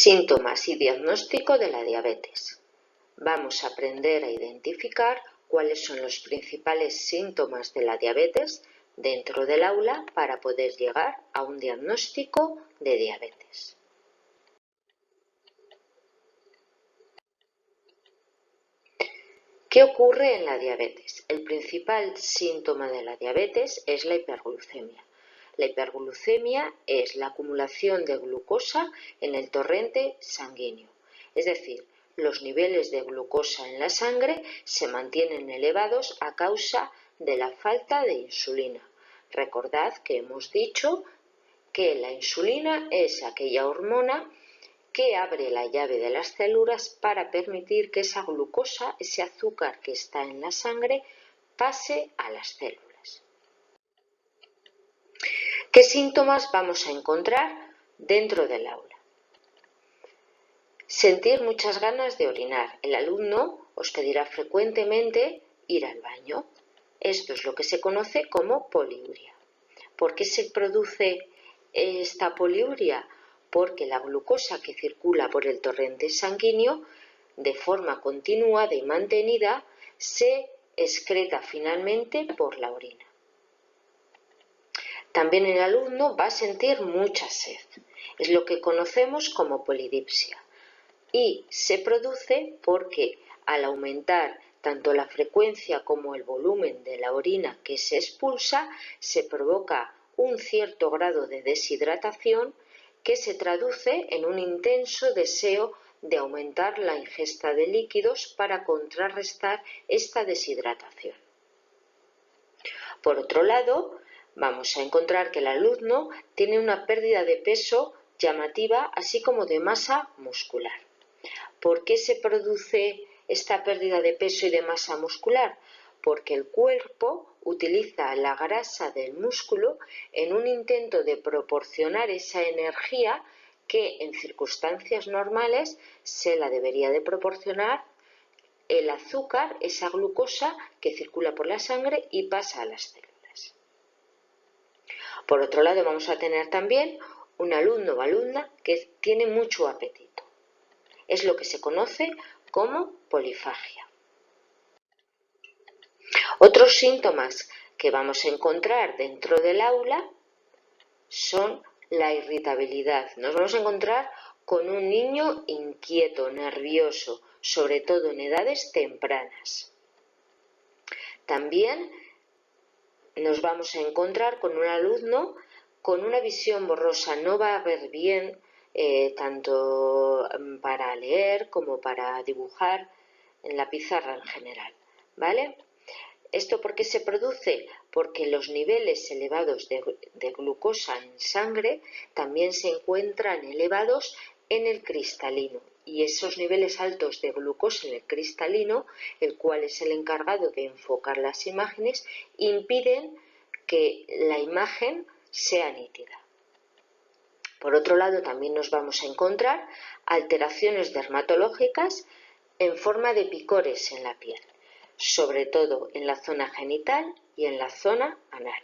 Síntomas y diagnóstico de la diabetes. Vamos a aprender a identificar cuáles son los principales síntomas de la diabetes dentro del aula para poder llegar a un diagnóstico de diabetes. ¿Qué ocurre en la diabetes? El principal síntoma de la diabetes es la hiperglucemia. La hiperglucemia es la acumulación de glucosa en el torrente sanguíneo, es decir, los niveles de glucosa en la sangre se mantienen elevados a causa de la falta de insulina. Recordad que hemos dicho que la insulina es aquella hormona que abre la llave de las células para permitir que esa glucosa, ese azúcar que está en la sangre, pase a las células. ¿Qué síntomas vamos a encontrar dentro del aula? Sentir muchas ganas de orinar. El alumno os pedirá frecuentemente ir al baño. Esto es lo que se conoce como poliuria. ¿Por qué se produce esta poliuria? Porque la glucosa que circula por el torrente sanguíneo de forma continuada y mantenida se excreta finalmente por la orina. También el alumno va a sentir mucha sed, es lo que conocemos como polidipsia, y se produce porque al aumentar tanto la frecuencia como el volumen de la orina que se expulsa, se provoca un cierto grado de deshidratación que se traduce en un intenso deseo de aumentar la ingesta de líquidos para contrarrestar esta deshidratación. Por otro lado, vamos a encontrar que el alumno tiene una pérdida de peso llamativa, así como de masa muscular. ¿Por qué se produce esta pérdida de peso y de masa muscular? Porque el cuerpo utiliza la grasa del músculo en un intento de proporcionar esa energía que en circunstancias normales se la debería de proporcionar el azúcar, esa glucosa que circula por la sangre y pasa a las células. Por otro lado, vamos a tener también un alumno o alumna que tiene mucho apetito. Es lo que se conoce como polifagia. Otros síntomas que vamos a encontrar dentro del aula son la irritabilidad. Nos vamos a encontrar con un niño inquieto, nervioso, sobre todo en edades tempranas. También nos vamos a encontrar con un alumno con una visión borrosa, no va a ver bien tanto para leer como para dibujar en la pizarra en general, ¿vale? ¿Esto por qué se produce? Porque los niveles elevados de glucosa en sangre también se encuentran elevados en el cristalino, y esos niveles altos de glucosa en el cristalino, el cual es el encargado de enfocar las imágenes, impiden que la imagen sea nítida. Por otro lado, también nos vamos a encontrar alteraciones dermatológicas en forma de picores en la piel, sobre todo en la zona genital y en la zona anal.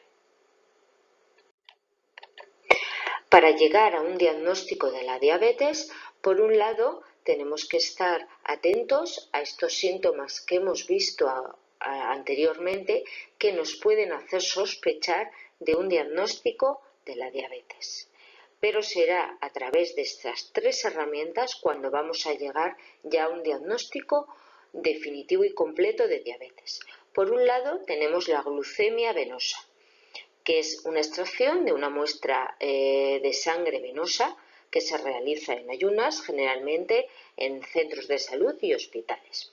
Para llegar a un diagnóstico de la diabetes, por un lado, tenemos que estar atentos a estos síntomas que hemos visto anteriormente que nos pueden hacer sospechar de un diagnóstico de la diabetes. Pero será a través de estas tres herramientas cuando vamos a llegar ya a un diagnóstico definitivo y completo de diabetes. Por un lado, tenemos la glucemia venosa, que es una extracción de una muestra de sangre venosa que se realiza en ayunas, generalmente en centros de salud y hospitales.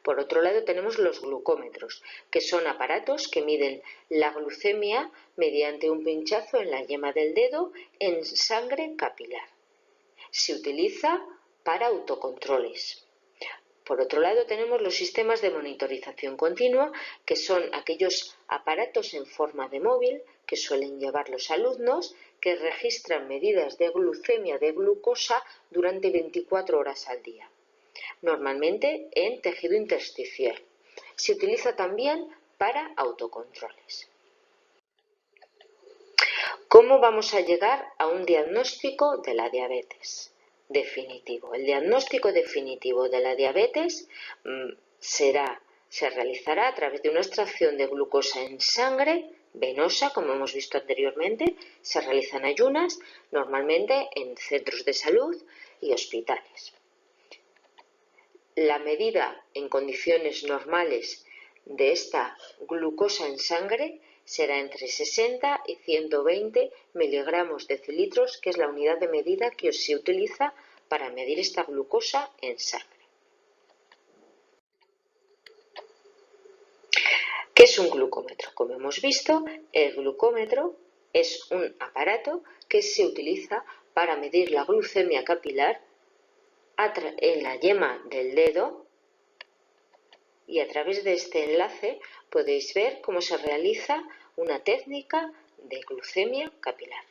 Por otro lado, tenemos los glucómetros, que son aparatos que miden la glucemia mediante un pinchazo en la yema del dedo en sangre capilar. Se utiliza para autocontroles. Por otro lado, tenemos los sistemas de monitorización continua, que son aquellos aparatos en forma de móvil que suelen llevar los alumnos, que registran medidas de glucemia, de glucosa, durante 24 horas al día, normalmente en tejido intersticial. Se utiliza también para autocontroles. ¿Cómo vamos a llegar a un diagnóstico de la diabetes? definitivo. El diagnóstico definitivo de la diabetes se realizará a través de una extracción de glucosa en sangre venosa, como hemos visto anteriormente. Se realizan ayunas, normalmente en centros de salud y hospitales. La medida en condiciones normales de esta glucosa en sangre será entre 60 y 120 miligramos decilitros, que es la unidad de medida que se utiliza para medir esta glucosa en sangre. ¿Qué es un glucómetro? Como hemos visto, el glucómetro es un aparato que se utiliza para medir la glucemia capilar en la yema del dedo, y a través de este enlace podéis ver cómo se realiza una técnica de glucemia capilar.